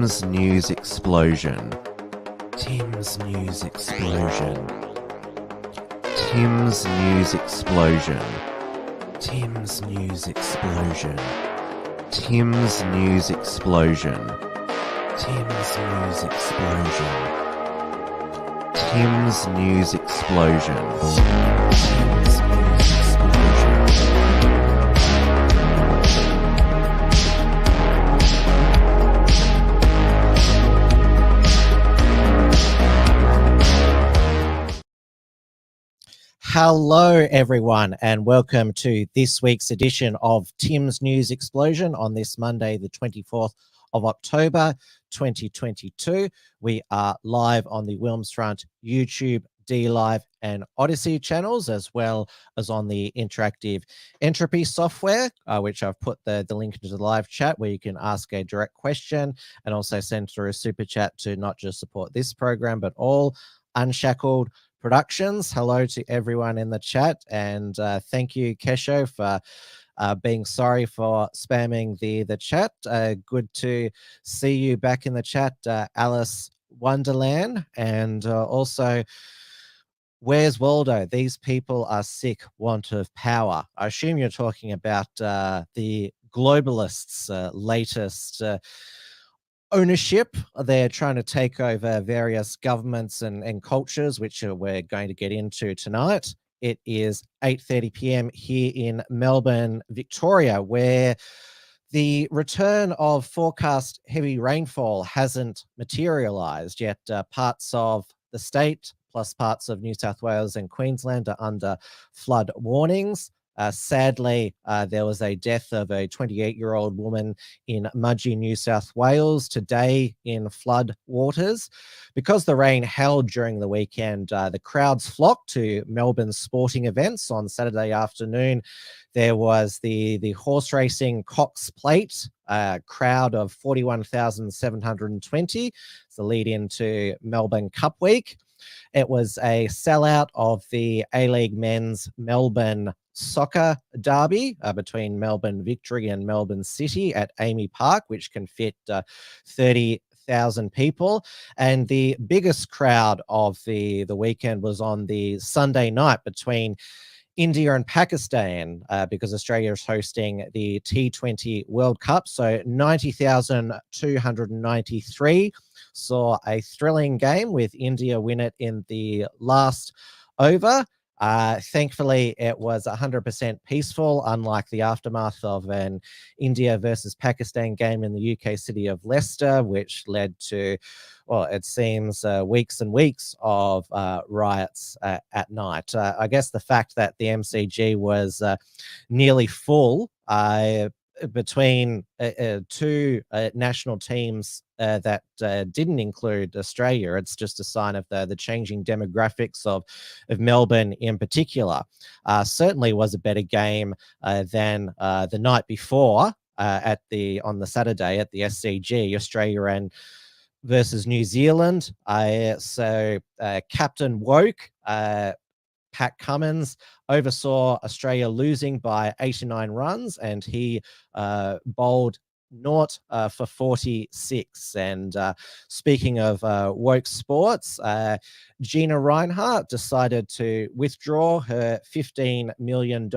Tim's News Explosion. Tim's News Explosion. Tim's News Explosion. Tim's News Explosion. Tim's News Explosion. Tim's News Explosion. Tim's News Explosion. Tim's News Explosion. Hello, everyone, and welcome to this week's edition of Tim's News Explosion on this Monday, the 24th of October, 2022. We are live on the Wilmsfront YouTube, DLive, and Odyssey channels, as well as on the interactive entropy software, which I've put the link into the live chat where you can ask a direct question and also send through a super chat to not just support this program, but all Unshackled Productions. Hello to everyone in the chat, and thank you, Kesho, for being sorry for spamming the chat. Good to see you back in the chat, Alice Wonderland, and also Where's Waldo? These people are sick, want of power. I assume you're talking about the Globalists' latest ownership. They're trying to take over various governments and cultures, which we're going to get into tonight. It is 8:30 p.m. here in Melbourne, Victoria, where the return of forecast heavy rainfall hasn't materialized yet. Parts of the state, plus parts of New South Wales and Queensland, are under flood warnings. Sadly, there was a death of a 28-year-old woman in Mudgee, New South Wales today in flood waters. Because the rain held during the weekend, the crowds flocked to Melbourne's sporting events. On Saturday afternoon, there was the horse racing Cox Plate, crowd of 41,720. It's the lead into Melbourne Cup Week. It was a sellout of the A-League Men's Melbourne Soccer Derby between Melbourne Victory and Melbourne City at Amy Park, which can fit 30,000 people. And the biggest crowd of the weekend was on the Sunday night between India and Pakistan, because Australia is hosting the T20 World Cup. So 90,293 saw a thrilling game with India win it in the last over. Thankfully, it was 100% peaceful, unlike the aftermath of an India versus Pakistan game in the UK city of Leicester, which led to, well, it seems weeks and weeks of riots at night. I guess the fact that the MCG was nearly full between two national teams that didn't include Australia, it's just a sign of the changing demographics of Melbourne in particular. Certainly was a better game than the night before on the Saturday at the SCG, Australia and versus New Zealand. So Captain Woke, Pat Cummins, oversaw Australia losing by 89 runs, and he bowled 0 for 46. And speaking of woke sports, Gina Reinhart decided to withdraw her $15 million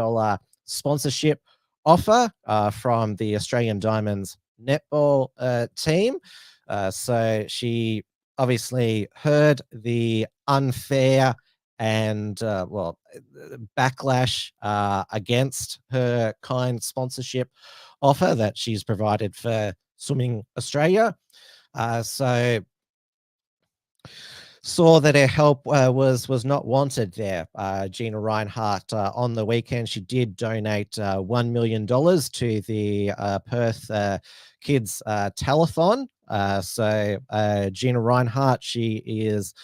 sponsorship offer from the Australian Diamonds netball team. So she obviously heard the unfair and backlash against her kind sponsorship offer that she's provided for Swimming Australia. So saw that her help was not wanted there. Gina Reinhart, on the weekend, she did donate $1 million to the Perth Kids Telethon. So Gina Reinhart, she is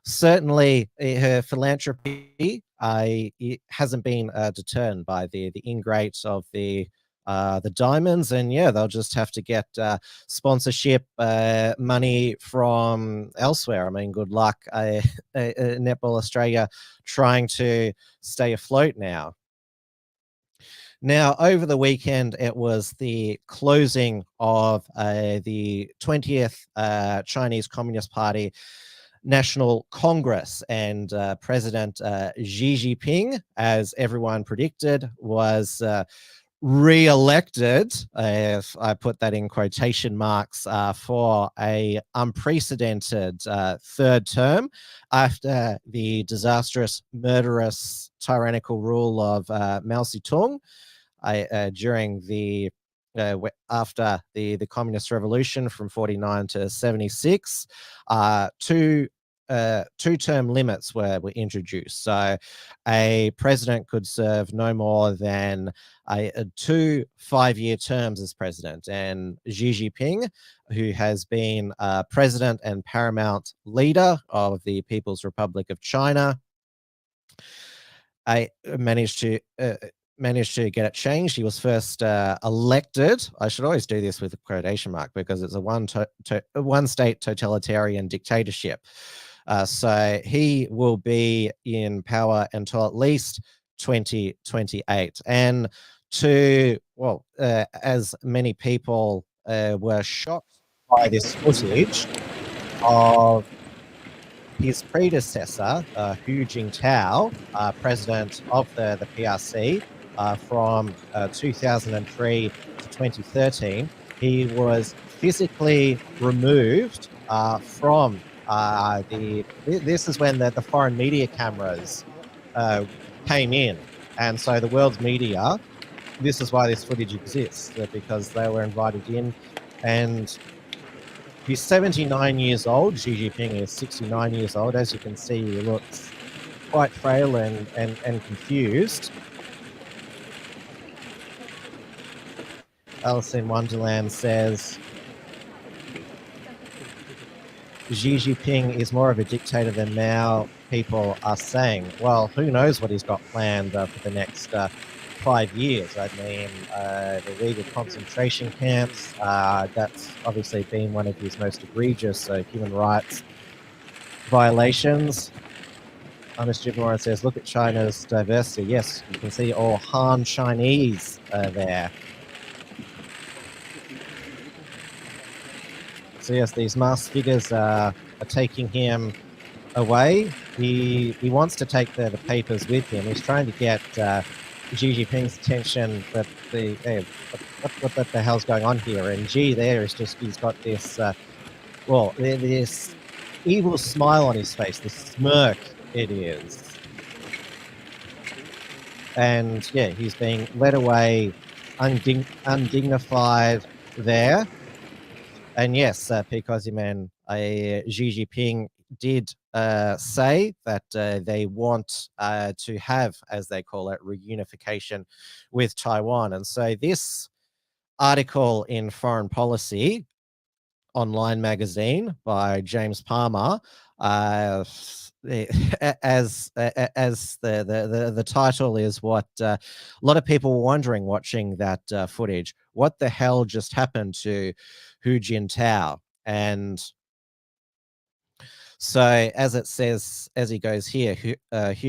certainly, her philanthropy it hasn't been deterred by the ingrates of the Diamonds, and yeah, they'll just have to get sponsorship money from elsewhere. I mean, good luck, Netball Australia trying to stay afloat now. Now, over the weekend, it was the closing of the 20th Chinese Communist Party National Congress, and President Xi Jinping, as everyone predicted, was re-elected, if I put that in quotation marks, for a unprecedented third term after the disastrous, murderous, tyrannical rule of Mao Zedong during the after the Communist Revolution from 49 to 76. Two-term limits were introduced. So a president could serve no more than 2 5-year terms as president. And Xi Jinping, who has been president and paramount leader of the People's Republic of China, managed to get it changed. He was first elected. I should always do this with a quotation mark because it's a one-state totalitarian dictatorship. So he will be in power until at least 2028. And as many people were shocked by this footage of his predecessor, Hu Jintao, president of the PRC, from 2003 to 2013, he was physically removed from this is when the foreign media cameras came in. And so the world's media, this is why this footage exists, because they were invited in. And he's 79 years old. Xi Jinping is 69 years old. As you can see, he looks quite frail and confused. Alice in Wonderland says, Xi Jinping is more of a dictator than Mao, people are saying. Well, who knows what he's got planned for the next 5 years. I mean, the Uyghur concentration camps, that's obviously been one of his most egregious human rights violations. Honest Jim Warren says, look at China's diversity. Yes, you can see all Han Chinese there. So yes, these masked figures are taking him away. He wants to take the papers with him. He's trying to get Xi Jinping's attention that what the hell's going on here? And Xi there is just, he's got this, this evil smile on his face, this smirk it is. And yeah, he's being led away undignified there. And yes, because Xi Jinping did say that they want to have, as they call it, reunification with Taiwan. And so this article in Foreign Policy online magazine by James Palmer, as the title is what a lot of people were wondering watching that footage. What the hell just happened to Hu Jintao? And so, as it says, as he goes here, Hu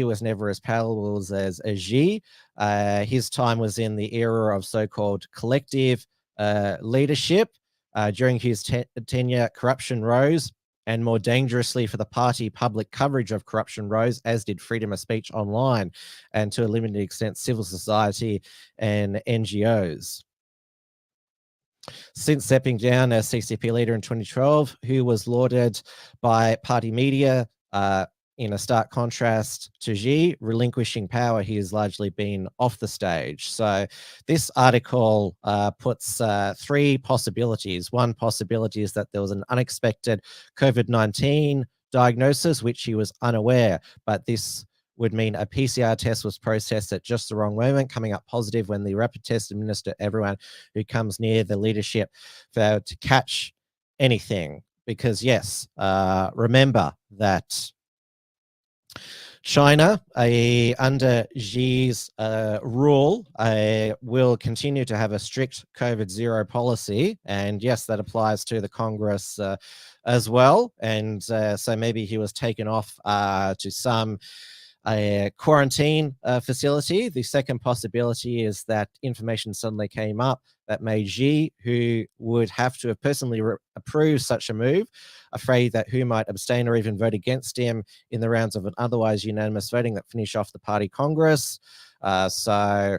was never as powerful as Xi. His time was in the era of so-called collective leadership. During his tenure, corruption rose, and more dangerously for the party, public coverage of corruption rose, as did freedom of speech online, and to a limited extent, civil society and NGOs. Since stepping down as CCP leader in 2012, Hu was lauded by party media. In a stark contrast to Xi, relinquishing power, he has largely been off the stage. So this article puts 3 possibilities. One possibility is that there was an unexpected COVID-19 diagnosis, which he was unaware, but this would mean a PCR test was processed at just the wrong moment, coming up positive when the rapid test administered to everyone who comes near the leadership failed to catch anything. Because yes, remember that China, under Xi's rule, will continue to have a strict COVID-0 policy. And yes, that applies to the Congress as well. And so maybe he was taken off to some a quarantine facility. The second possibility is that information suddenly came up that made Xi, who would have to have personally approved such a move, afraid that Hu might abstain or even vote against him in the rounds of an otherwise unanimous voting that finish off the party Congress. So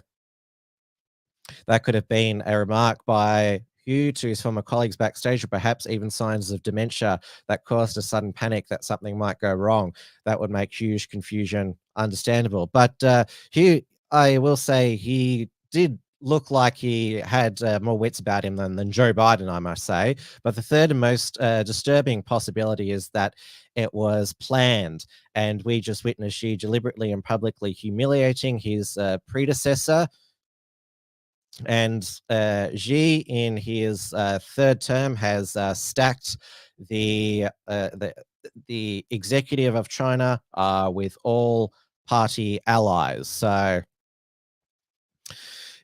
that could have been a remark by Hu to his former colleagues backstage, or perhaps even signs of dementia that caused a sudden panic that something might go wrong. That would make huge confusion understandable. But Hu, I will say, he did look like he had more wits about him than Joe Biden, I must say. But the third and most disturbing possibility is that it was planned, and we just witnessed Xi deliberately and publicly humiliating his predecessor. And Xi, in his third term, has stacked the executive of China with all party allies. So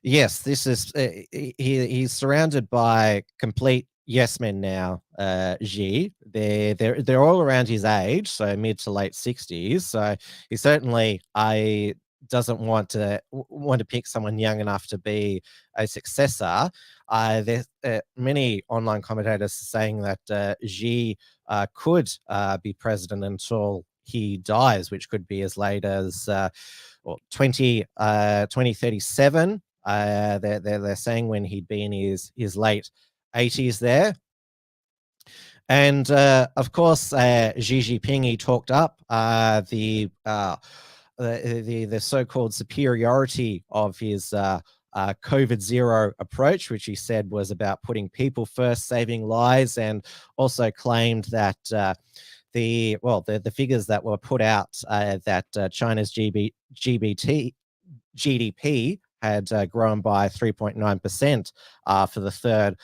yes, this is he's surrounded by complete yes men now. Xi, they're all around his age, so mid to late 60s. So he certainly doesn't want to pick someone young enough to be a successor. There's many online commentators saying that Xi could be president until he dies, which could be as late as 2037. They're saying when he'd be in his late 80s there. And of course, Xi Jinping, he talked up the so-called superiority of his COVID zero approach, which he said was about putting people first, saving lives, and also claimed that the figures that were put out that China's GDP had grown by 3.9% for the third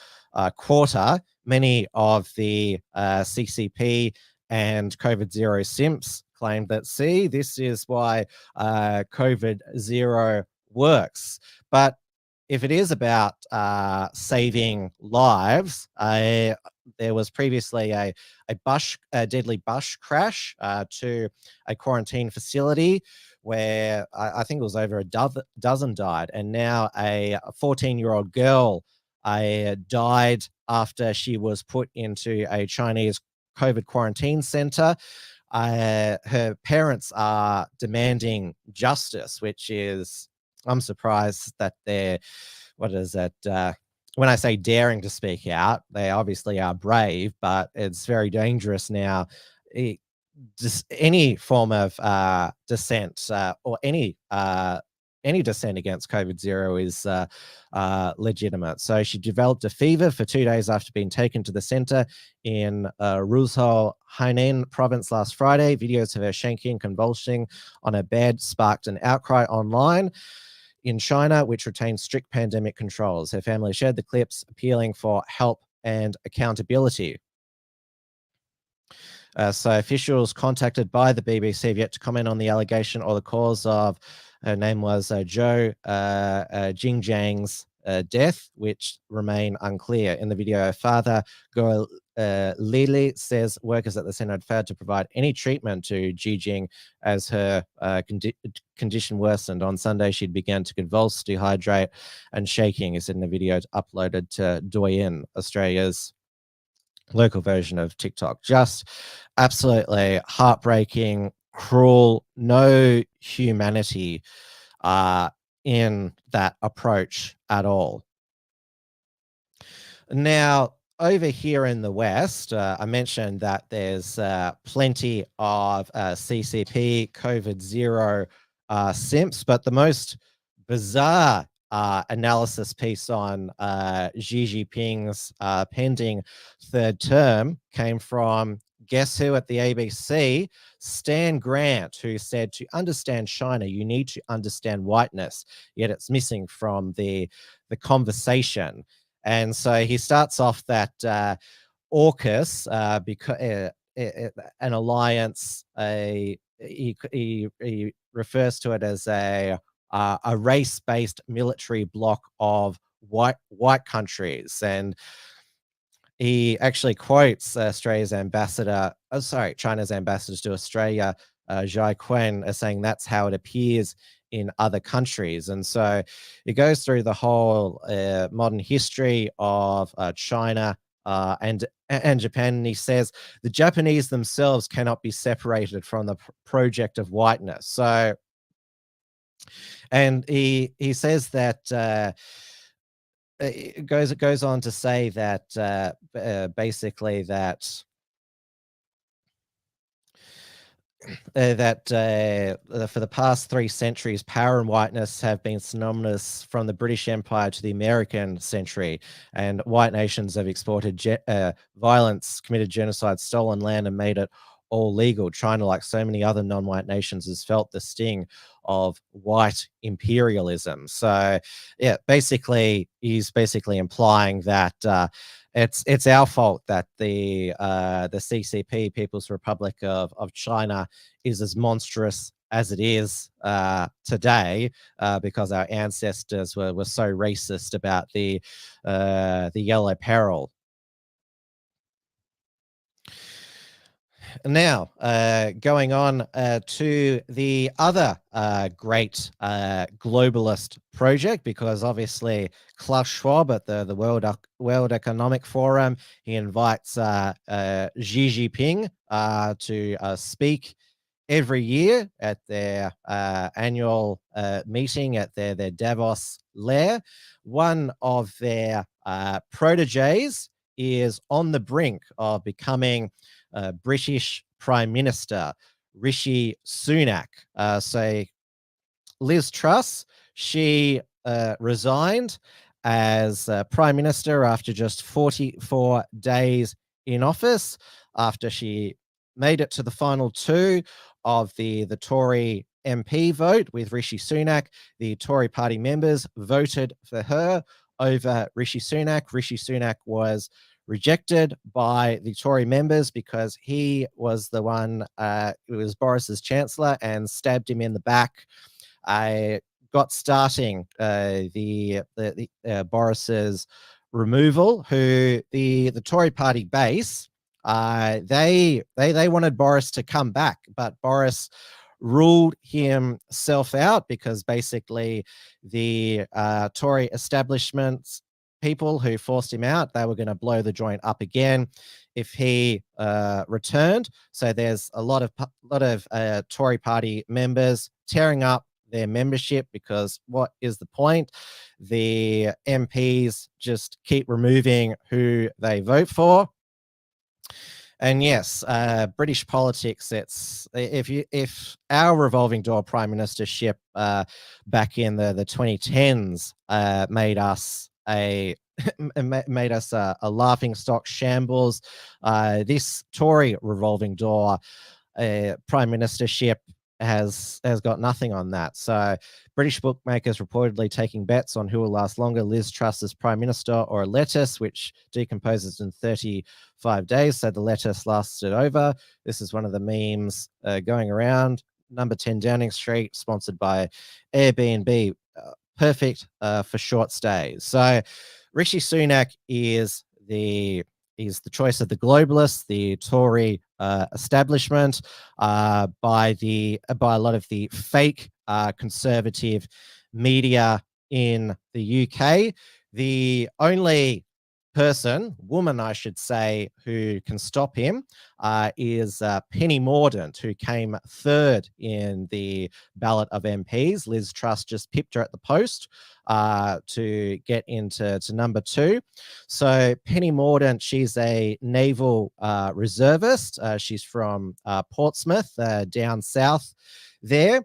quarter. Many of the CCP and COVID zero simps claimed that, see, this is why COVID zero works. But if it is about saving lives, there was previously a deadly bush crash to a quarantine facility where I think it was over a dozen died, and now a 14-year-old girl died after she was put into a Chinese COVID quarantine center. Her parents are demanding justice, which is, I'm surprised that they're, when I say daring to speak out, they obviously are brave, but it's very dangerous now. Just any form of dissent or any dissent against COVID zero is legitimate. So she developed a fever for 2 days after being taken to the center in Ruzhou, Hainan province last Friday. Videos of her shaking and convulsing on her bed sparked an outcry online in China, which retains strict pandemic controls. Her family shared the clips, appealing for help and accountability. So officials contacted by the BBC have yet to comment on the allegation or the cause of, her name was Zhou Jingjiang's death, which remain unclear. In the video, her father, Go Lili, says workers at the center had failed to provide any treatment to Jing as her condition worsened. On Sunday, she'd begun to convulse, dehydrate, and shaking, is in the video uploaded to Douyin, Australia's local version of TikTok. Just absolutely heartbreaking, cruel, no humanity in that approach at all. Now, over here in the West, I mentioned that there's plenty of CCP COVID zero simps, but the most bizarre analysis piece on Xi Jinping's pending third term came from, guess who at the ABC? Stan Grant, who said, to understand China, you need to understand whiteness, yet it's missing from the conversation. And so he starts off that AUKUS, because an alliance, he refers to it as a race-based military bloc of white countries, and he actually quotes China's ambassadors to Australia Zhai Quen, are saying that's how it appears in other countries. And so it goes through the whole modern history of China and Japan. And he says the Japanese themselves cannot be separated from the project of whiteness. So, and he says that it goes on to say that basically that for the past 3 centuries, power and whiteness have been synonymous from the British Empire to the American century, and white nations have exported violence, committed genocide, stolen land, and made it all legal. China, like so many other non-white nations, has felt the sting of white imperialism. So, yeah, basically, he's basically implying that it's our fault that the CCP, People's Republic of China, is as monstrous as it is today because our ancestors were so racist about the yellow peril. Now, going on to the other great globalist project, because obviously Klaus Schwab at the World Economic Forum, he invites Xi Jinping to speak every year at their annual meeting at their Davos lair. One of their proteges is on the brink of becoming British Prime Minister, Rishi Sunak. So Liz Truss, she resigned as Prime Minister after just 44 days in office, after she made it to the final 2 of the Tory MP vote with Rishi Sunak. The Tory party members voted for her over Rishi Sunak. Rishi Sunak was rejected by the Tory members because he was the one who was Boris's chancellor and stabbed him in the back. I got starting Boris's removal, who the Tory party base, they wanted Boris to come back, but Boris ruled himself out because basically the Tory establishment's people who forced him out, they were going to blow the joint up again if he returned. So there's a lot of Tory party members tearing up their membership, because what is the point? The MPs just keep removing who they vote for. And yes, British politics, it's if our revolving door prime ministership back in the 2010s made us a laughing stock shambles, this Tory revolving door prime ministership has got nothing on that. So British bookmakers reportedly taking bets on who will last longer, Liz Truss as prime minister or a lettuce, which decomposes in 35 days. So the lettuce lasted over. This is one of the memes going around. Number 10 Downing Street, sponsored by Airbnb. Perfect for short stays. So Rishi Sunak is the choice of the globalists, the Tory establishment, by a lot of the fake conservative media in the UK. The only woman, I should say, who can stop him is Penny Mordaunt, who came 3rd in the ballot of MPs. Liz Truss just pipped her at the post to get into number 2. So Penny Mordaunt, she's a naval reservist. She's from Portsmouth, down south there.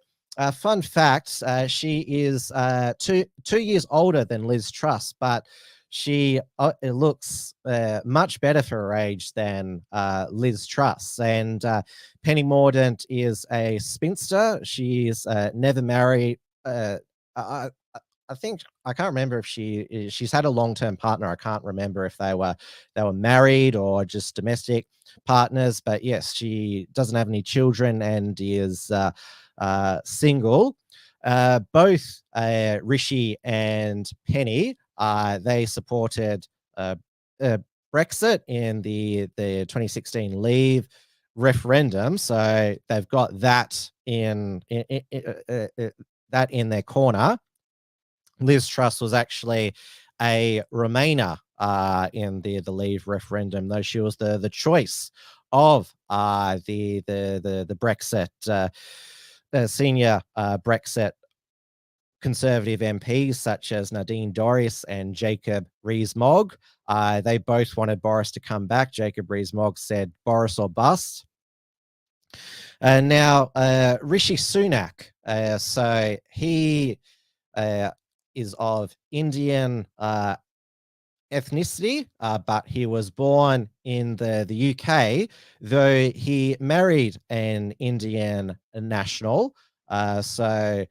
Fun fact, she is 2 years older than Liz Truss, but she looks much better for her age than Liz Truss. And Penny Mordaunt is a spinster. She's never married. I think, I can't remember if she's had a long-term partner. I can't remember if they were married or just domestic partners. But yes, she doesn't have any children and is single. Both Rishi and Penny, they supported Brexit in the 2016 Leave referendum. So they've got that in their corner. Liz Truss was actually a Remainer in the Leave referendum, though she was the choice of the Brexit senior Brexit Conservative MPs such as Nadine Dorries and Jacob Rees-Mogg. They both wanted Boris to come back. Jacob Rees-Mogg said Boris or bust. And now Rishi Sunak. So he is of Indian ethnicity, but he was born in the UK, though he married an Indian national. So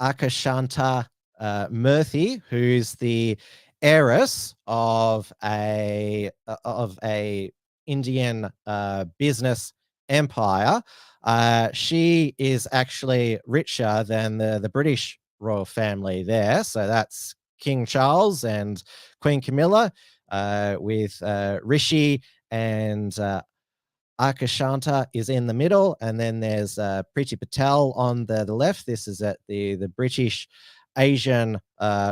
Akashanta Murthy, who's the heiress of a Indian business empire. She is actually richer than the British royal family there. So that's King Charles and Queen Camilla, with Rishi and Akashanta is in the middle, and then there's Priti Patel on the left. This is at the British Asian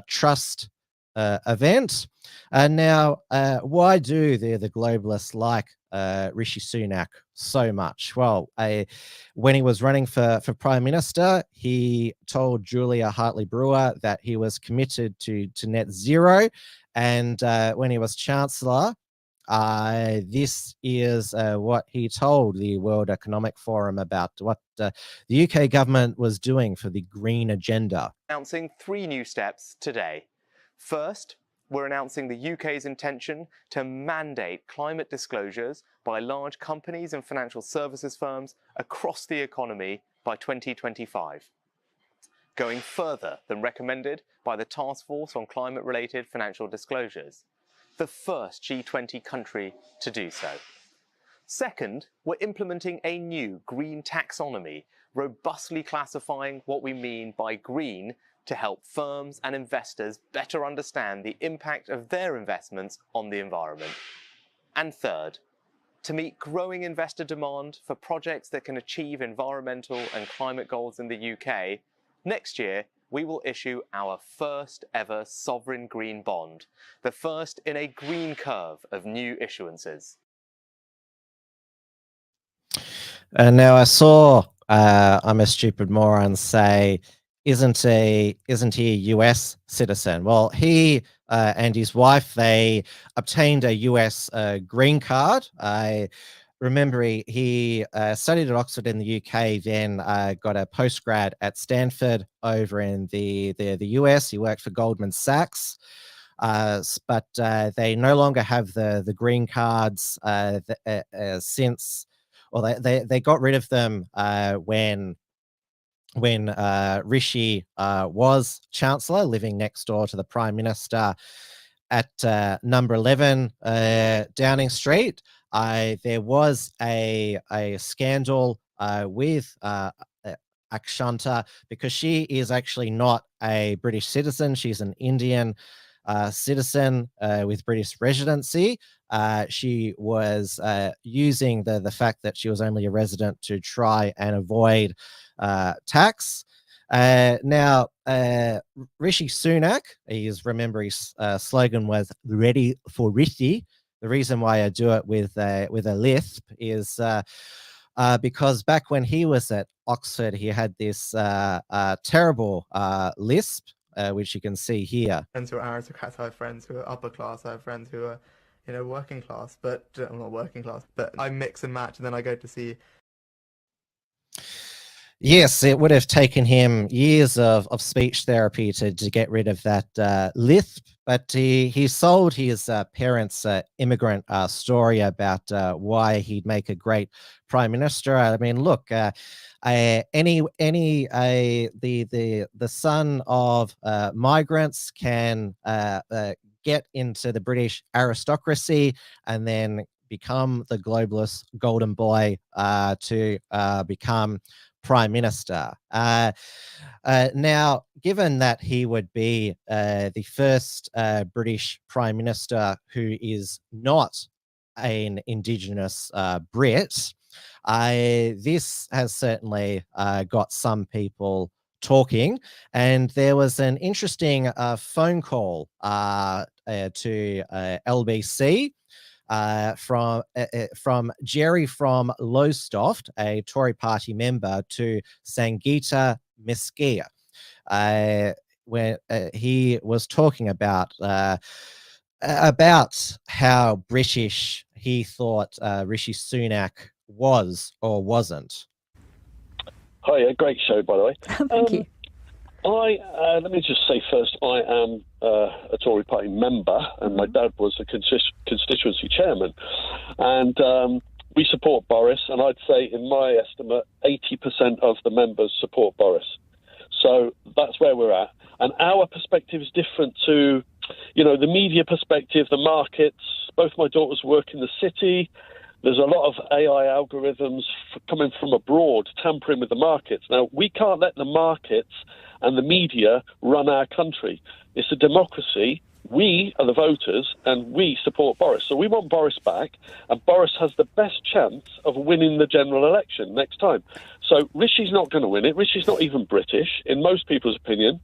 Trust event. And now, why do the globalists like Rishi Sunak so much? Well, when he was running for Prime Minister, he told Julia Hartley-Brewer that he was committed to net zero. And when he was Chancellor, this is what he told the World Economic Forum about what the UK government was doing for the green agenda. Announcing 3 new steps today. First, we're announcing the UK's intention to mandate climate disclosures by large companies and financial services firms across the economy by 2025. Going further than recommended by the Task Force on Climate-Related Financial Disclosures, the first G20 country to do so. Second, we're implementing a new green taxonomy, robustly classifying what we mean by green to help firms and investors better understand the impact of their investments on the environment. And third, to meet growing investor demand for projects that can achieve environmental and climate goals in the UK, next year we will issue our first ever sovereign green bond, the first in a green curve of new issuances. And now I saw I'm a Stupid Moron say, isn't he a US citizen? Well, he and his wife, they obtained a US green card. I remember he studied at Oxford in the UK, then got a postgrad at Stanford over in the US. He worked for Goldman Sachs. But they no longer have the green cards since, well, they got rid of them when Rishi was Chancellor, living next door to the Prime Minister at number 11 Downing Street. There was a scandal with Akshanta, because she is actually not a British citizen. She's an Indian citizen with British residency. She was using the fact that she was only a resident to try and avoid tax. Now, Rishi Sunak, his slogan was "Ready for Rishi." The reason why I do it with a lisp is because back when he was at Oxford, he had this terrible lisp, which you can see here. Friends who are aristocrats, I have friends who are upper class, I have friends who are, working class, but I'm not working class, but I mix and match, and then I go to see. Yes, it would have taken him years of speech therapy to get rid of that lisp, but he sold his parents' immigrant story about why he'd make a great prime minister. I mean, look, the son of migrants can get into the British aristocracy and then become the globalist golden boy to become Prime Minister. Now, given that he would be the first British Prime Minister who is not an Indigenous Brit, This has certainly got some people talking, and there was an interesting phone call to LBC from Jerry from Lowestoft, a Tory party member, to Sangeeta Meskia, where he was talking about how British he thought Rishi Sunak was or wasn't. Hi, a great show, by the way. Thank you. Let me just say first, I am a Tory party member, and my dad was a constituency chairman. And we support Boris, and I'd say, in my estimate, 80% of the members support Boris. So that's where we're at. And our perspective is different to, the media perspective, the markets. Both my daughters work in the city. There's a lot of AI algorithms coming from abroad, tampering with the markets. Now, we can't let the markets and the media run our country. It's a democracy. We are the voters, and we support Boris. So we want Boris back, and Boris has the best chance of winning the general election next time. So Rishi's not going to win it. Rishi's not even British, in most people's opinion.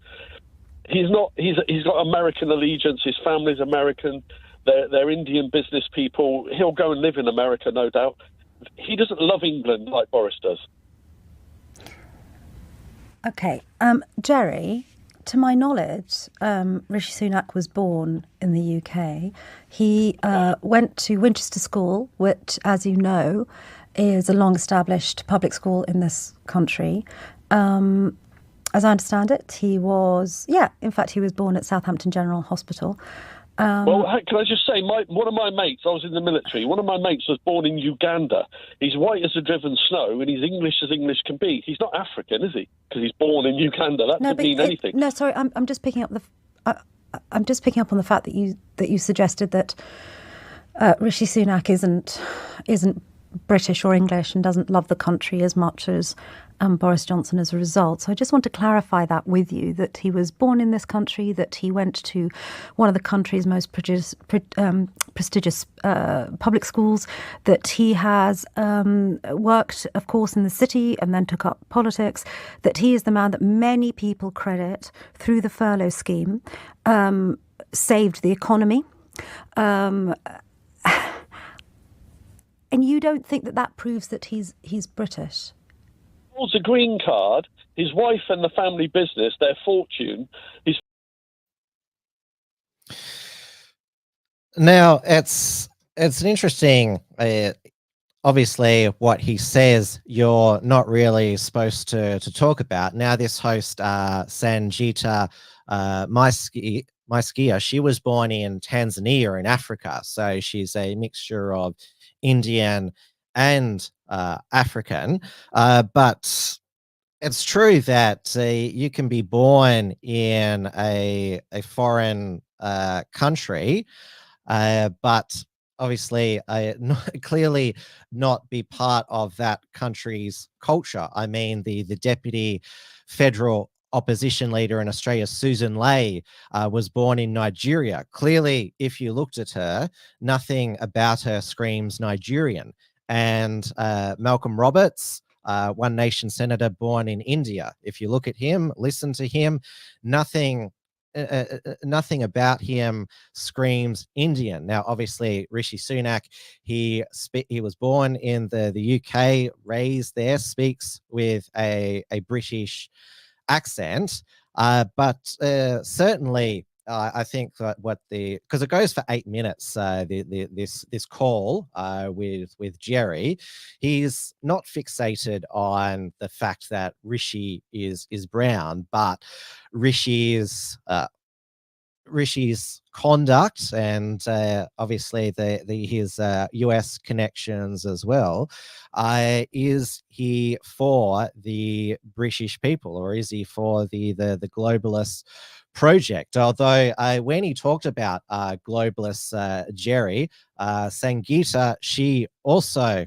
He's not. He's got American allegiance. His family's American. They're Indian business people. He'll go and live in America, no doubt. He doesn't love England like Boris does. Okay. Jerry, to my knowledge, Rishi Sunak was born in the UK. He went to Winchester School, which, as you know, is a long-established public school in this country. As I understand it, he was born at Southampton General Hospital. Well, can I just say, one of my mates, I was in the military, one of my mates was born in Uganda. He's white as the driven snow, and he's English as English can be. He's not African, is he? Because he's born in Uganda. That doesn't mean anything. No, sorry, I'm just picking up I'm just picking up on the fact that you suggested that Rishi Sunak isn't British or English and doesn't love the country as much as Boris Johnson as a result. So I just want to clarify that with you, that he was born in this country, that he went to one of the country's most prestigious public schools, that he has worked, of course, in the city and then took up politics, that he is the man that many people credit through the furlough scheme, saved the economy. And you don't think that proves that he's British? Holds a green card. His wife and the family business, their fortune. Now, it's an interesting. Obviously, what he says, you're not really supposed to talk about. Now, this host, Sangeeta Meskia, she was born in Tanzania in Africa, so she's a mixture of Indian and African, but it's true that you can be born in a foreign country, but obviously clearly not be part of that country's culture. I mean, the deputy federal opposition leader in Australia, Susan Ley, was born in Nigeria. Clearly, if you looked at her, nothing about her screams Nigerian. And Malcolm Roberts, One Nation senator born in India. If you look at him, listen to him, nothing about him screams Indian. Now, obviously, Rishi Sunak, he was born in the UK, raised there, speaks with a British accent, but certainly I think that because it goes for 8 minutes, this call with Jerry, he's not fixated on the fact that Rishi is brown, but Rishi's conduct and obviously his US connections as well. Is he for the British people, or is he for the globalist project? Although when he talked about globalists, Jerry, Sangeeta, she also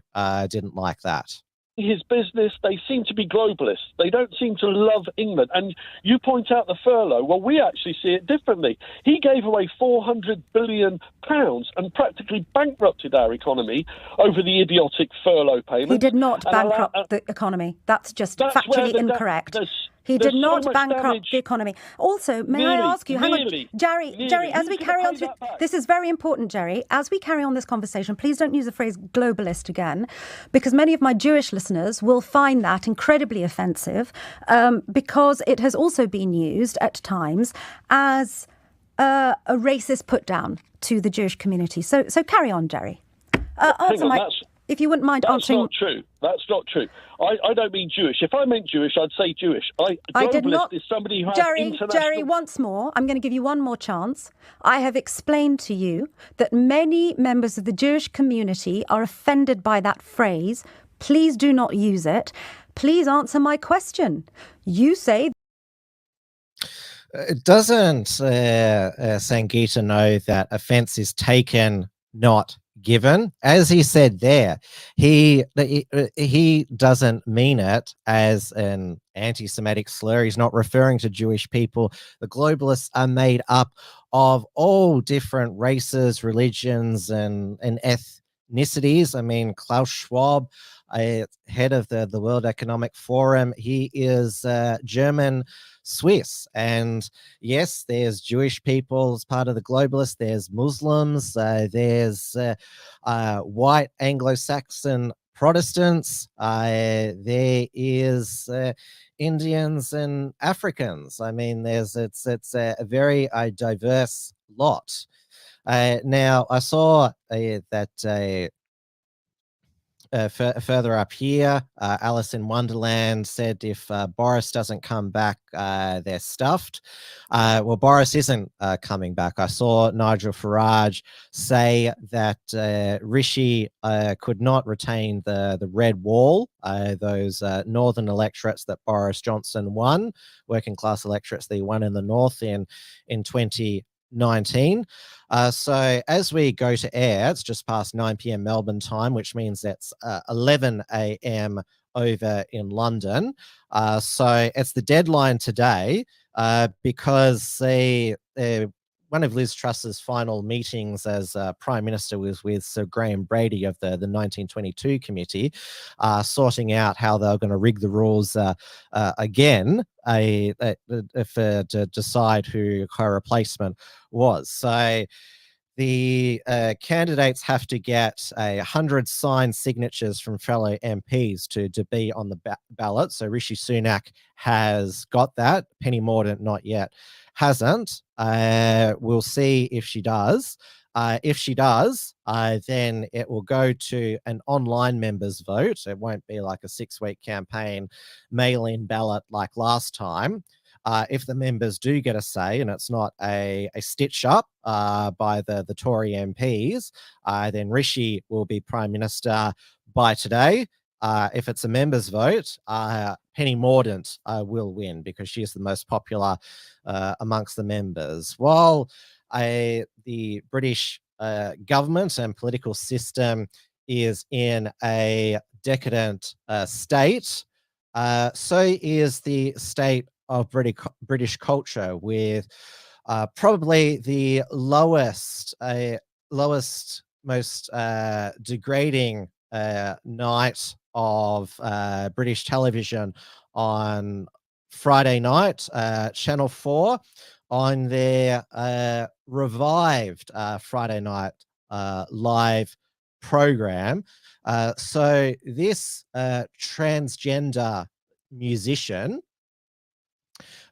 didn't like that. his business. They seem to be globalists. They don't seem to love England. And you point out the furlough. Well, we actually see it differently. He gave away £400 billion and practically bankrupted our economy over the idiotic furlough payment. He did not bankrupt the economy. That's just factually incorrect. He did not bankrupt the economy. Also, may I ask you, hang on, Jerry, as we carry on, this is very important, Jerry. As we carry on this conversation, please don't use the phrase globalist again, because many of my Jewish listeners will find that incredibly offensive, because it has also been used at times as a racist put down to the Jewish community. So carry on, Jerry. If you wouldn't mind answering. That's not true. That's not true. I don't mean Jewish. If I meant Jewish, I'd say Jewish. I did not. Is somebody who has Jerry, once more, I'm going to give you one more chance. I have explained to you that many members of the Jewish community are offended by that phrase. Please do not use it. Please answer my question. You say. Doesn't Sangeeta know that offence is taken, not given? As he said there, he doesn't mean it as an anti-Semitic slur. He's not referring to Jewish people. The globalists are made up of all different races, religions, and ethnicities. I mean, Klaus Schwab, head of the World Economic Forum, he is German Swiss, and yes, there's Jewish people as part of the globalists, there's Muslims, there's white Anglo-Saxon Protestants, there is Indians and Africans. I mean, it's a very diverse lot. Now, I saw that further up here, Alice in Wonderland said if Boris doesn't come back, they're stuffed. Well, Boris isn't coming back. I saw Nigel Farage say that Rishi could not retain the red wall, those northern electorates that Boris Johnson won, working class electorates that he won in the north in 2019. So as we go to air, it's just past 9 p.m. Melbourne time, which means that's 11 a.m. over in London. So it's the deadline today because one of Liz Truss's final meetings as Prime Minister was with Sir Graham Brady of the 1922 committee, sorting out how they're going to rig the rules again to decide who her replacement was. So the candidates have to get 100 signed signatures from fellow MPs to be on the ballot. So Rishi Sunak has got that. Penny Mordaunt not yet hasn't. We'll see if she does. If she does, then it will go to an online members vote. It won't be like a 6-week campaign mail-in ballot like last time. If the members do get a say and it's not a stitch up by the Tory MPs, then Rishi will be Prime Minister by today. If it's a members vote, Penny Mordaunt will win because she is the most popular amongst the members. While the British government and political system is in a decadent state, so is the state of British culture, with probably the lowest, most degrading night of British television on Friday night, Channel 4, on their revived Friday night live program. So this transgender musician,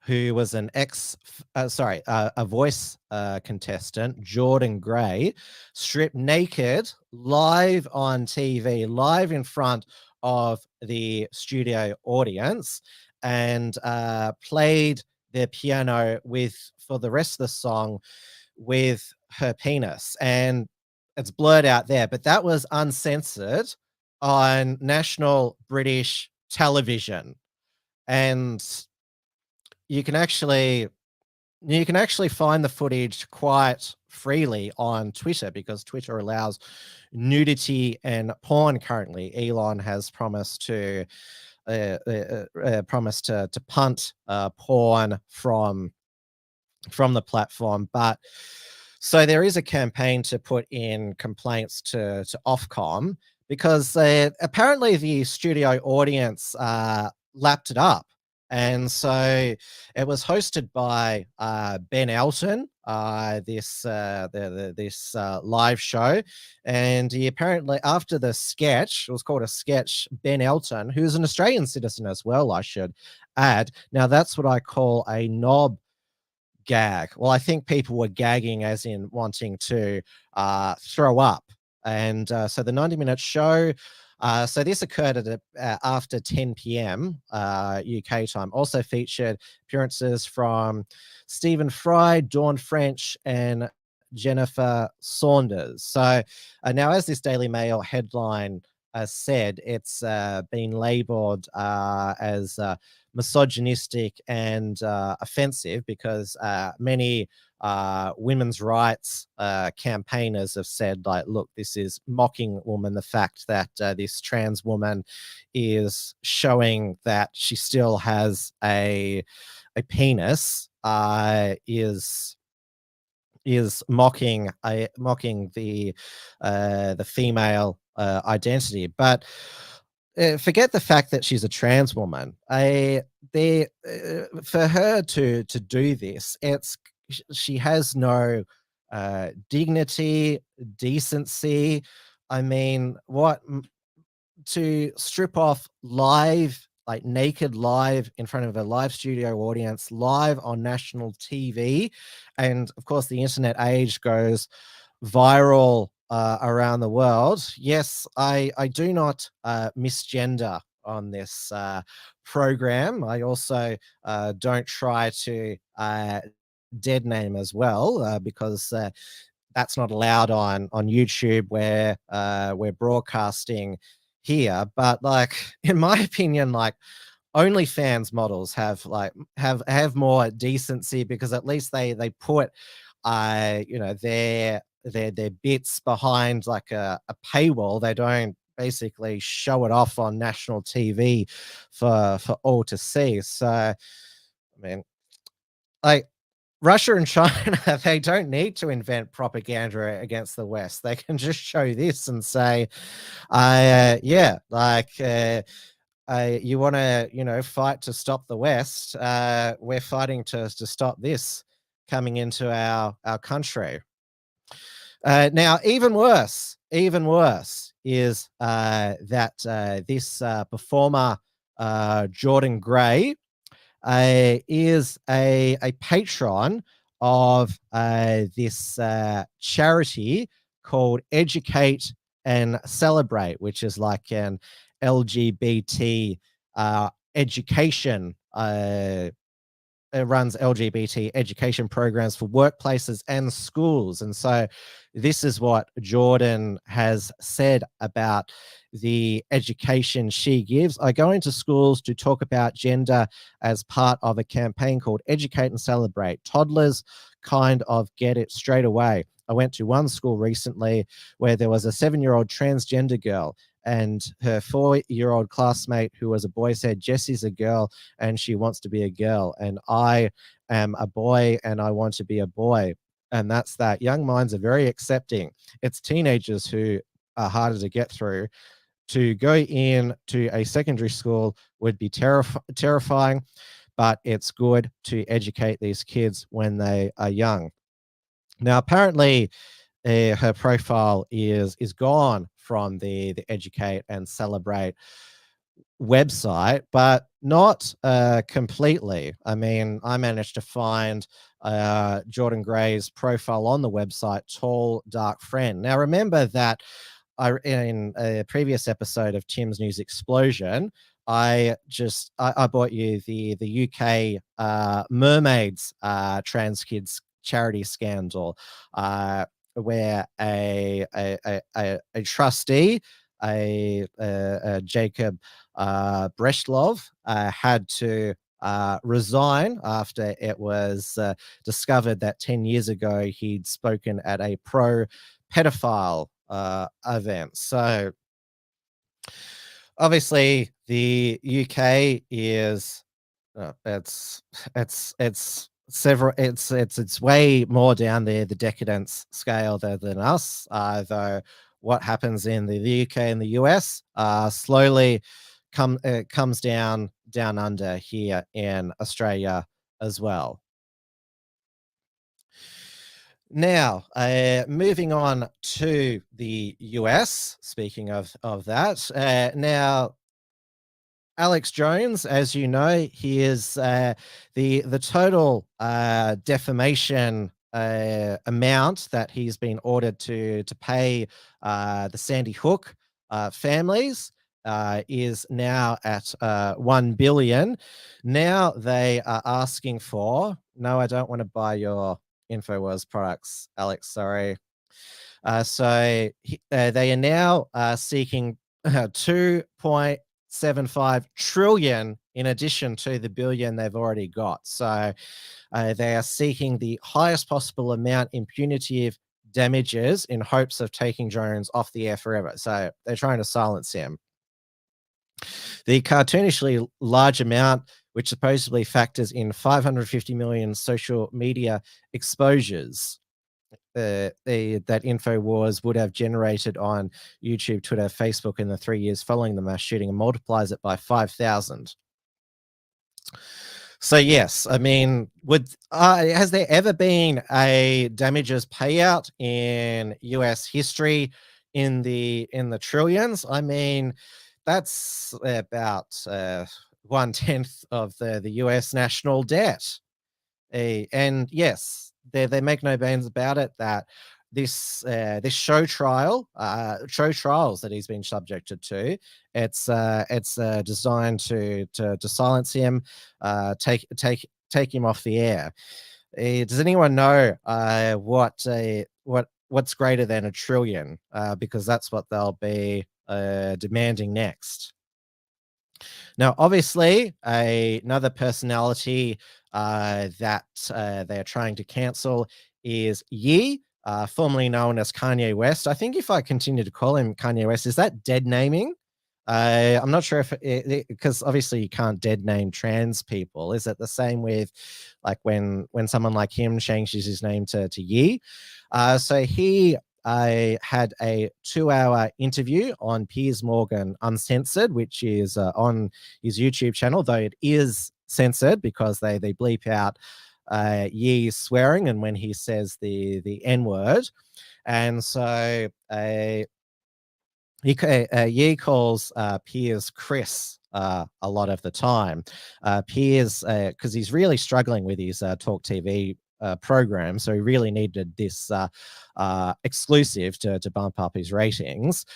who was an a voice contestant, Jordan Gray, stripped naked live on TV, live in front of the studio audience, and played their piano for the rest of the song with her penis. And it's blurred out there, but that was uncensored on national British television. And you can actually You can actually find the footage quite freely on Twitter because Twitter allows nudity and porn currently. Elon has promised to punt porn from the platform, but so there is a campaign to put in complaints to Ofcom because apparently the studio audience lapped it up. And so it was hosted by Ben Elton, this live show, and he apparently, after the sketch, it was called a sketch, Ben Elton, who's an Australian citizen as well, I should add. Now that's what I call a knob gag. Well, I think people were gagging as in wanting to throw up. And so the 90-minute show, so this occurred at after 10 p.m. UK time, also featured appearances from Stephen Fry, Dawn French, and Jennifer Saunders. So now, as this Daily Mail headline said, it's been labelled as misogynistic and offensive because many women's rights campaigners have said, like, look, this is mocking woman. The fact that this trans woman is showing that she still has a penis is mocking the female identity. But forget the fact that she's a trans woman. For her to do this, she has no dignity, decency. I mean, to strip off live, like naked live in front of a live studio audience, live on national TV, and of course the internet age goes viral around the world. Yes, I do not misgender on this program. I also don't try to dead name as well because that's not allowed on YouTube where we're broadcasting here. But like, in my opinion, like, OnlyFans models have more decency because at least they put their bits behind like a paywall. They don't basically show it off on national TV for all to see. So I mean, like, Russia and China, they don't need to invent propaganda against the West. They can just show this and say, you want to, fight to stop the West. We're fighting to stop this coming into our country. Now, even worse is that this performer, Jordan Gray, is a patron of this charity called Educate and Celebrate, which is like an LGBT education. It runs LGBT education programs for workplaces and schools. And so this is what Jordan has said about the education she gives. I go into schools to talk about gender as part of a campaign called Educate and Celebrate. Toddlers kind of get it straight away. I went to one school recently where there was a 7-year-old transgender girl, and her 4-year-old classmate who was a boy said, Jessie's a girl and she wants to be a girl, and I am a boy and I want to be a boy. And that's that. Young minds are very accepting. It's teenagers who are harder to get through. To go in to a secondary school would be terrifying, but it's good to educate these kids when they are young. Now, apparently, her profile is gone from the Educate and Celebrate website, but not completely. I mean, I managed to find Jordan Gray's profile on the website, Tall Dark Friend. Now, remember that in a previous episode of Tim's News Explosion, I bought you the UK mermaids trans kids charity scandal, where a trustee, Jacob Brestlov, had to resign after it was discovered that 10 years ago he'd spoken at a pro-pedophile event. So obviously the UK is it's way more down there the decadence scale than us, though what happens in the UK and the US slowly comes down under here in Australia as well. Now, moving on to the US, speaking of that, now Alex Jones, as you know, he is the total defamation amount that he's been ordered to pay the Sandy Hook families is now at 1 billion. Now they are asking for, no, I don't want to buy your InfoWars products, Alex, sorry. So they are now seeking 2.75 trillion in addition to the billion they've already got. So they are seeking the highest possible amount in punitive damages in hopes of taking Jones off the air forever. So they're trying to silence him. The cartoonishly large amount, which supposedly factors in 550 million social media exposures that InfoWars would have generated on YouTube, Twitter, Facebook in the 3 years following the mass shooting, and multiplies it by 5,000. So yes, I mean, has there ever been a damages payout in US history in the trillions? I mean, that's about 1/10 of the US national debt. And yes, they make no bones about it that this show trials that he's been subjected to, it's designed to silence him, take him off the air. Does anyone know what's greater than a trillion? Because that's what they'll be demanding next. Now, obviously, another personality that they're trying to cancel is Ye, formerly known as Kanye West. I think if I continue to call him Kanye West, is that dead naming? I'm not sure if because obviously you can't dead name trans people. Is it the same with like when someone like him changes his name to Ye? So he had a 2-hour interview on Piers Morgan Uncensored, which is on his YouTube channel, though it is censored because they bleep out Ye's swearing and when he says the N-word. And so Ye calls Piers Chris a lot of the time. Piers, because he's really struggling with his Talk TV program, so he really needed this exclusive to bump up his ratings.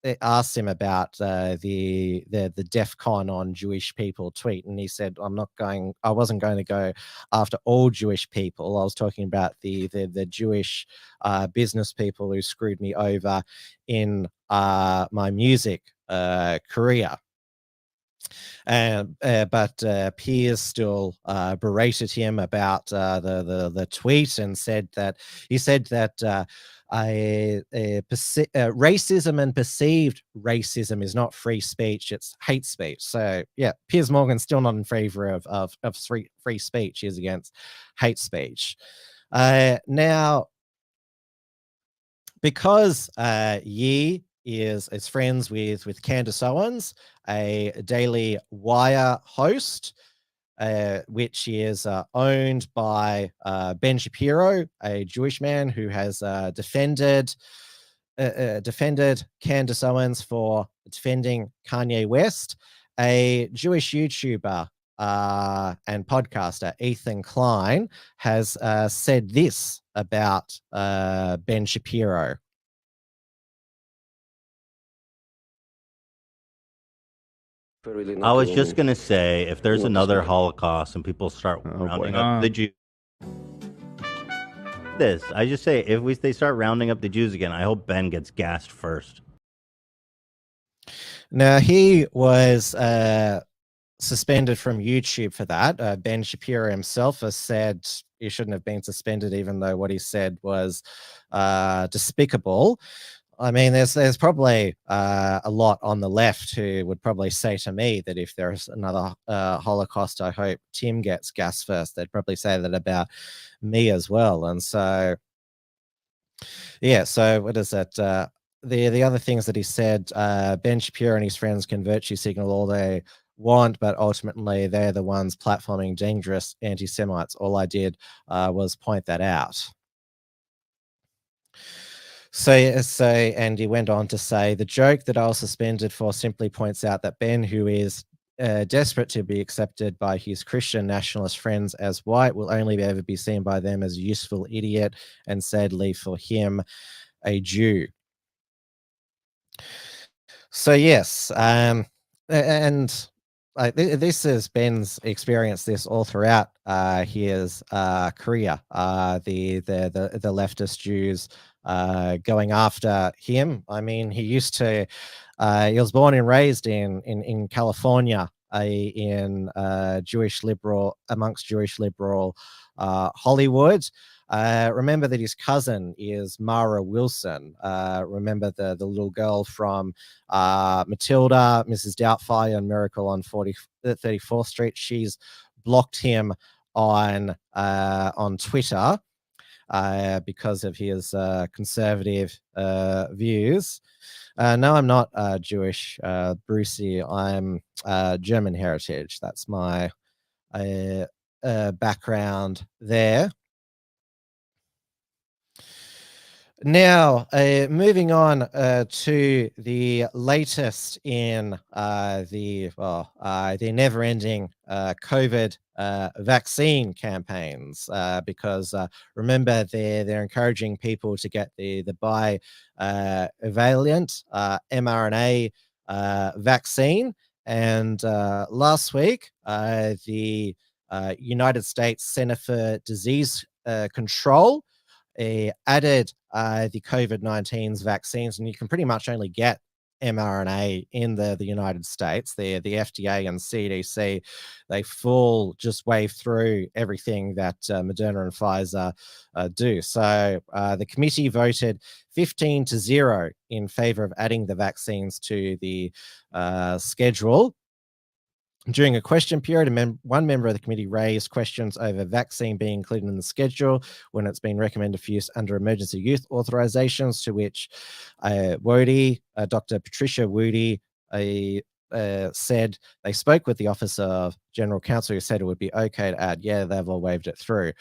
It asked him about the DEF CON on Jewish people tweet, and he said, I wasn't going to go after all Jewish people. I was talking about the Jewish business people who screwed me over in my music career. But Piers still berated him about the tweet and said that racism and perceived racism is not free speech, it's hate speech. So yeah, Piers Morgan's still not in favor of free speech. He's against hate speech. Now, because Ye is friends with Candace Owens, a Daily Wire host, which is owned by Ben Shapiro, a Jewish man who has defended Candace Owens for defending Kanye West. A Jewish YouTuber and podcaster, Ethan Klein, has said this about Ben Shapiro. I was just going to say, if there's another Holocaust and people start rounding up the Jews, I just say, if they start rounding up the Jews again, I hope Ben gets gassed first. Now, he was suspended from YouTube for that. Ben Shapiro himself has said he shouldn't have been suspended, even though what he said was despicable. I mean, there's probably a lot on the left who would probably say to me that if there's another Holocaust, I hope Tim gets gas first. They'd probably say that about me as well. And so, yeah, so what is that? The other things that he said, Ben Shapiro and his friends can virtue signal all they want, but ultimately they're the ones platforming dangerous anti-Semites. All I did was point that out. So, and he went on to say, the joke that I was suspended for simply points out that Ben, who is desperate to be accepted by his Christian nationalist friends as white, will only ever be seen by them as a useful idiot, and sadly for him, a Jew. So yes, and this is Ben's experience. This all throughout his career. The leftist Jews going after him. I mean, he used to. He was born and raised in California, in Jewish liberal amongst Jewish liberal Hollywood. Remember that his cousin is Mara Wilson. Remember the little girl from Matilda, Mrs. Doubtfire, and Miracle on 34th Street. She's blocked him on Twitter because of his conservative views. No, I'm not Jewish, Brucey. I'm German heritage. That's my background there. Now, moving on to the latest in the never-ending COVID vaccine campaigns, because remember they're encouraging people to get the bivalent mRNA vaccine, and last week the United States Center for Disease Control added the COVID-19's vaccines, and you can pretty much only get mRNA in the United States. The FDA and CDC, they full just wave through everything that Moderna and Pfizer do. So the committee voted 15-0 in favor of adding the vaccines to the schedule. During a question period, one member of the committee raised questions over vaccine being included in the schedule when it's been recommended for use under emergency use authorizations, to which Dr. Patricia Woody said they spoke with the Office of General Counsel, who said it would be okay to add. Yeah, they've all waved it through.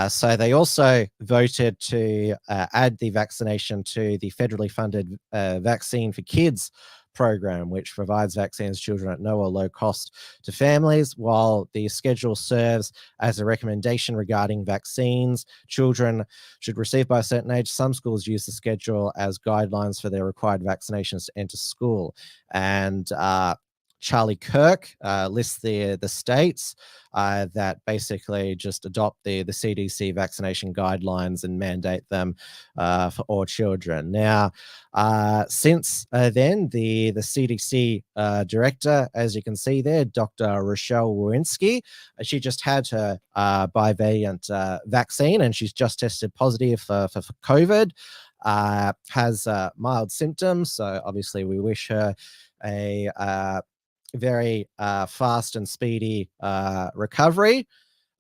So they also voted to add the vaccination to the federally funded Vaccine for Kids program, which provides vaccines to children at no or low cost to families. While the schedule serves as a recommendation regarding vaccines children should receive by a certain age, some schools use the schedule as guidelines for their required vaccinations to enter school. And Charlie Kirk lists the states that basically just adopt the CDC vaccination guidelines and mandate them for all children. Now, since then, the CDC director, as you can see there, Dr. Rochelle Walensky, she just had her bivalent vaccine, and she's just tested positive for COVID, has mild symptoms. So obviously we wish her a very fast and speedy recovery.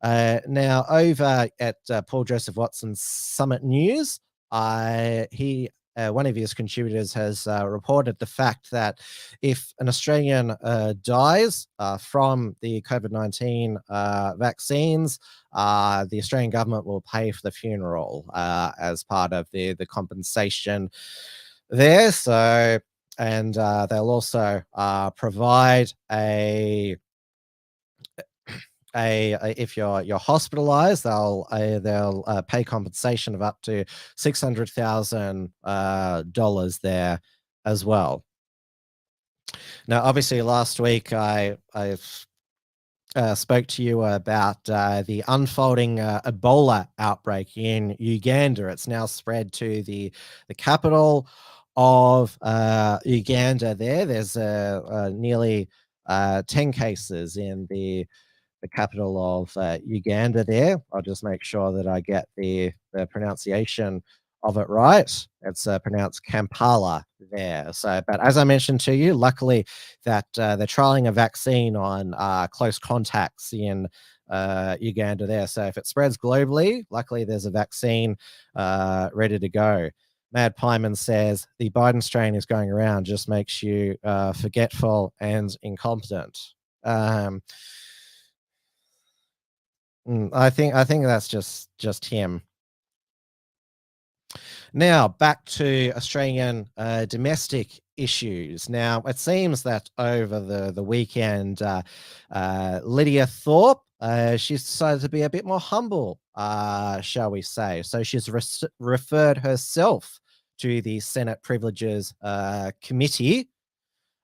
Now, over at Paul Joseph Watson's Summit News, one of his contributors has reported the fact that if an Australian dies from the COVID-19 vaccines, the Australian government will pay for the funeral as part of the compensation there. So, and they'll also provide if you're hospitalized, they'll pay compensation of up to $600,000 there as well. Now, obviously, last week I spoke to you about the unfolding Ebola outbreak in Uganda. It's now spread to the capital of Uganda. There's nearly 10 cases in the capital of Uganda there. I'll just make sure that I get the pronunciation of it right. It's pronounced Kampala there. So, but as I mentioned to you, luckily that they're trialing a vaccine on close contacts in Uganda there. So if it spreads globally, luckily there's a vaccine ready to go. Mad Pyman says the Biden strain is going around, just makes you forgetful and incompetent. I think that's just him. Now back to Australian domestic issues. Now it seems that over the weekend, Lydia Thorpe, she's decided to be a bit more humble, shall we say. So she's referred herself to the Senate Privileges Committee,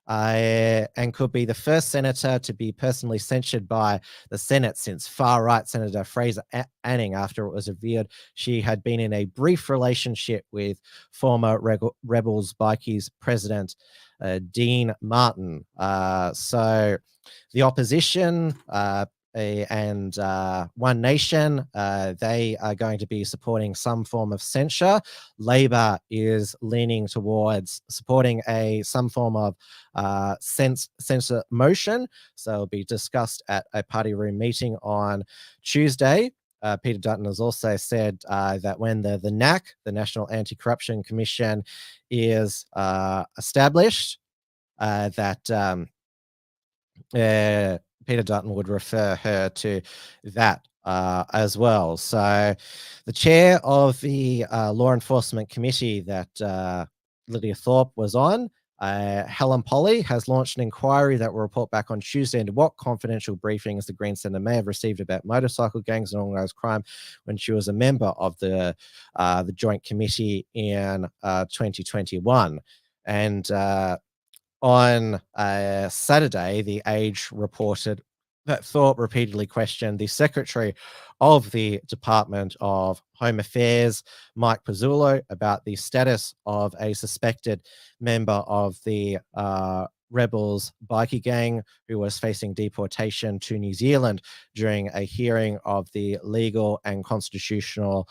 and could be the first senator to be personally censured by the Senate since far-right Senator Fraser Anning, after it was revealed she had been in a brief relationship with former Rebels Bikies President Dean Martin. So the opposition and One Nation, they are going to be supporting some form of censure. Labor is leaning towards supporting some form of censor motion. So it'll be discussed at a party room meeting on Tuesday. Peter Dutton has also said that when the NAC, the National Anti-Corruption Commission, is established, that Peter Dutton would refer her to that as well. So the chair of the Law Enforcement Committee that Lydia Thorpe was on, Helen Polly, has launched an inquiry that will report back on Tuesday into what confidential briefings the Green Centre may have received about motorcycle gangs and organised crime when she was a member of the Joint Committee in 2021. And on Saturday, The Age reported that Thorpe repeatedly questioned the Secretary of the Department of Home Affairs, Mike Pizzullo, about the status of a suspected member of the Rebels bikie gang who was facing deportation to New Zealand during a hearing of the Legal and Constitutional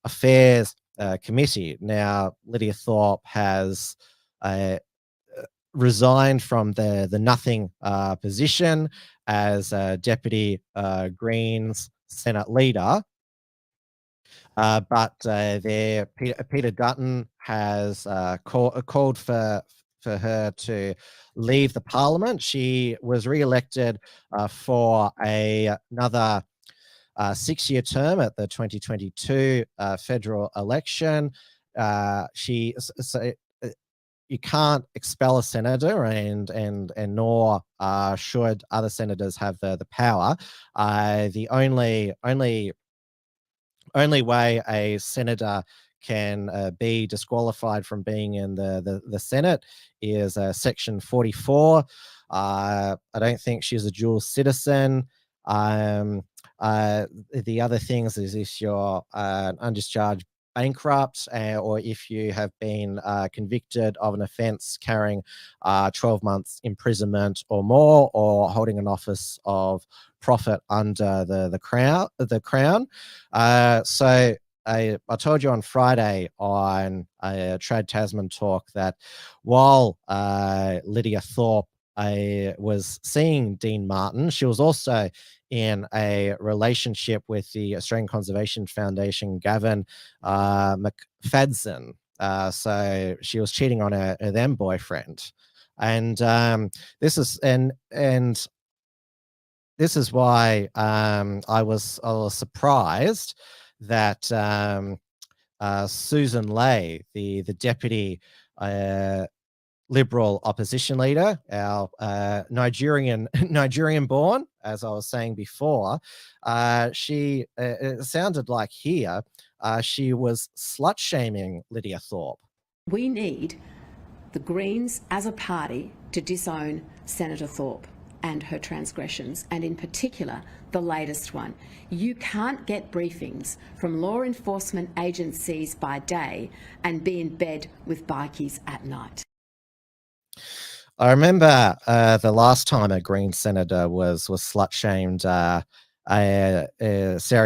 Affairs Committee. Now, Lydia Thorpe has resigned from the nothing position as Deputy Greens Senate Leader. But Peter Dutton has called for her to leave the Parliament. She was re-elected for another 6-year term at the 2022 federal election. You can't expel a senator, and nor should other senators have the power. The only way a senator can be disqualified from being in the Senate is Section 44. I don't think she's a dual citizen. The other things is if you're undischarged bankrupt, or if you have been convicted of an offence carrying 12 months imprisonment or more, or holding an office of profit under the crown. So I told you on Friday on Trad Tasman Talk that while Lydia Thorpe was seeing Dean Martin, she was also in a relationship with the Australian Conservation Foundation, Gavin McFadden. So she was cheating on her then boyfriend. And this is why I was surprised that Susan Ley, the deputy Liberal opposition leader, our Nigerian born, as I was saying before, she it sounded like here she was slut shaming Lydia Thorpe. We need the Greens as a party to disown Senator Thorpe and her transgressions, and in particular the latest one. You can't get briefings from law enforcement agencies by day and be in bed with bikies at night. I remember the last time a Green senator was slut shamed. Sarah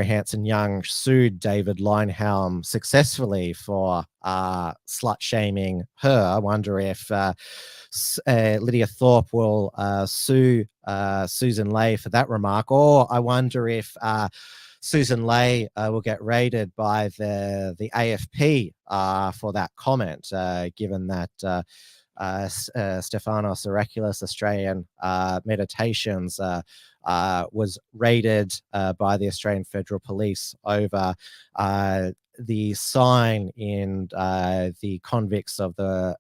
Hanson-Young sued David Linehelm successfully for slut shaming her. I wonder if Lydia Thorpe will sue Susan Ley for that remark, or I wonder if Susan Ley will get raided by the AFP for that comment, given that Stefanos Oraculus, Australian Meditations, was raided by the Australian Federal Police over the sign in the convicts of the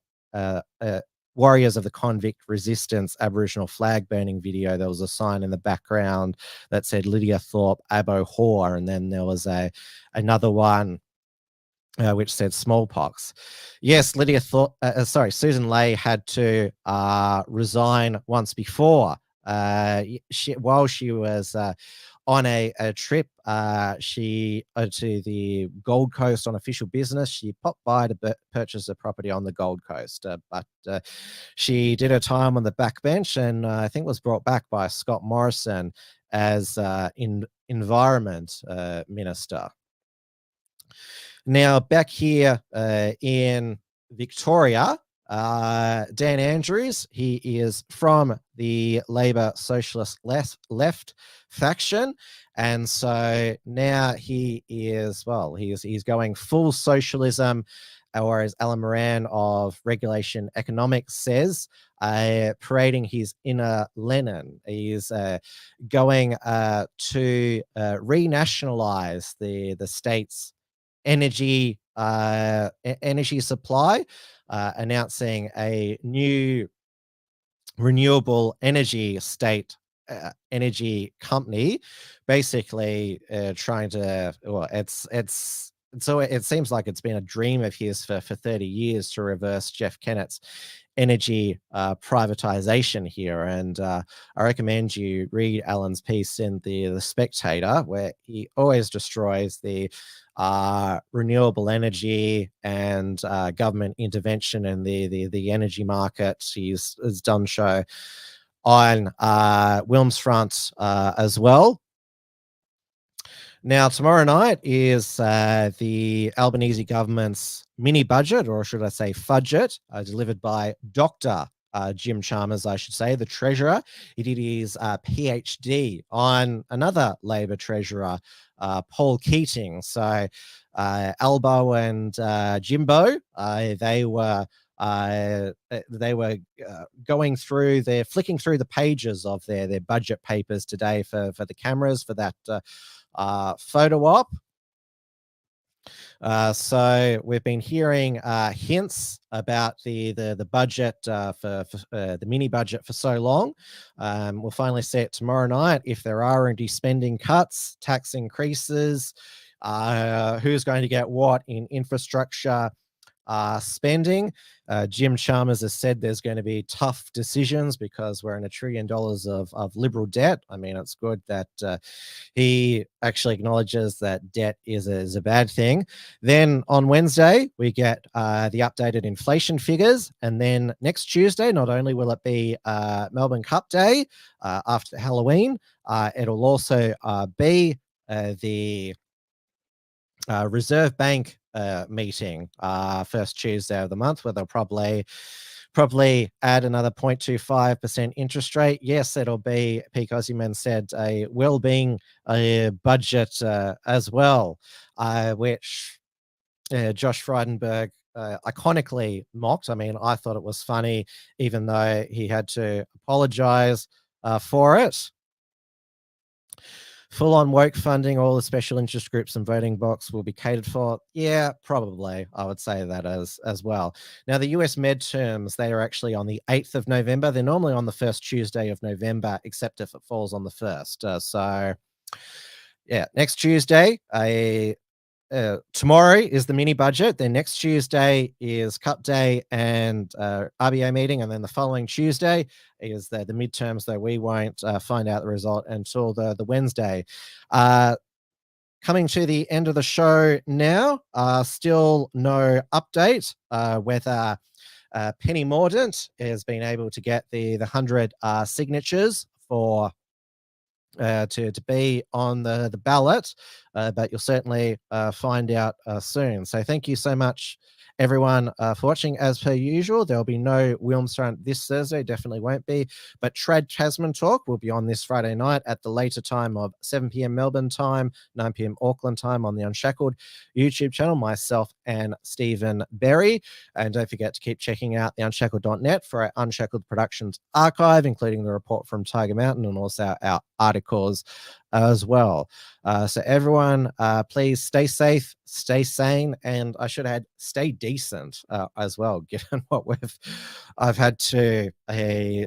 Warriors of the Convict Resistance Aboriginal flag burning video. There was a sign in the background that said Lydia Thorpe, Abo whore, and then there was another one which said smallpox. Yes, Susan Ley had to resign once before. While she was on a trip to the Gold Coast on official business, she popped by to purchase a property on the Gold Coast, but she did her time on the backbench, and I think was brought back by Scott Morrison as Environment Minister. Now, back here in Victoria, Dan Andrews, he is from the Labor Socialist left faction, and so now he is, well, he's going full socialism, or as Alan Moran of Regulation Economics says, parading his inner Lenin. He's going to renationalize the state's energy supply, announcing a new renewable energy state energy company, basically trying to, well, so it seems like it's been a dream of his for 30 years to reverse Jeff Kennett's energy privatization here. And I recommend you read Alan's piece in the Spectator, where he always destroys the renewable energy and government intervention in the energy market. He's done show on Wilmsfront as well. Now, tomorrow night is the Albanese government's mini budget, or should I say fudget, delivered by Dr. Jim Chalmers, I should say, the Treasurer. He did his PhD on another Labor Treasurer, Paul Keating. So Albo and Jimbo, they were going through, they're flicking through the pages of their budget papers today for the cameras for that photo op. So we've been hearing hints about the budget for the mini budget for so long. We'll finally see it tomorrow night. If there are any spending cuts, tax increases, who's going to get what in infrastructure spending. Jim Chalmers has said there's going to be tough decisions because we're in $1 trillion of liberal debt. I mean, it's good that he actually acknowledges that debt is a bad thing. Then on Wednesday, we get the updated inflation figures. And then next Tuesday, not only will it be Melbourne Cup Day after Halloween, it'll also be the Reserve Bank meeting first Tuesday of the month, where they'll probably add another 0.25% interest rate. Yes, it'll be, Peak Ozyman said, a well-being budget as well, which Josh Frydenberg iconically mocked. I mean, I thought it was funny, even though he had to apologize for it. Full-on woke funding, all the special interest groups and voting box will be catered for. Yeah, probably. I would say that as well. Now, the US midterms, they are actually on the 8th of November. They're normally on the first Tuesday of November, except if it falls on the 1st. So, yeah, next Tuesday, tomorrow is the mini budget. Then next Tuesday is Cup Day and RBA meeting, and then the following Tuesday is the midterms, though we won't find out the result until the Wednesday. Coming to the end of the show now, still no update whether Penny Mordaunt has been able to get the 100 signatures for to be on the ballot, but you'll certainly find out soon. So thank you so much, everyone, for watching. As per usual, there'll be no Wilmsfront this Thursday, definitely won't be, but Trad Tasman Talk will be on this Friday night at the later time of 7 p.m. Melbourne time, 9 p.m. Auckland time on the Unshackled YouTube channel, myself and Stephen Berry. And don't forget to keep checking out the unshackled.net for our Unshackled Productions archive, including the report from Tiger Mountain and also our articles as well. So everyone, please stay safe, stay sane, and I should add, stay decent as well, given what I've had to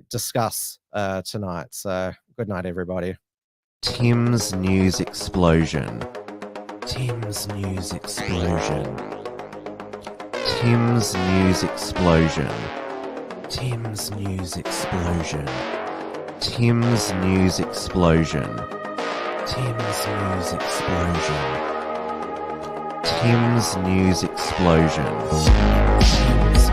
discuss tonight. So good night, everybody. Tim's News Explosion. Tim's News Explosion. Tim's News Explosion. Tim's News Explosion. Tim's News Explosion. Tim's News Explosion. Tim's News Explosion. Tim's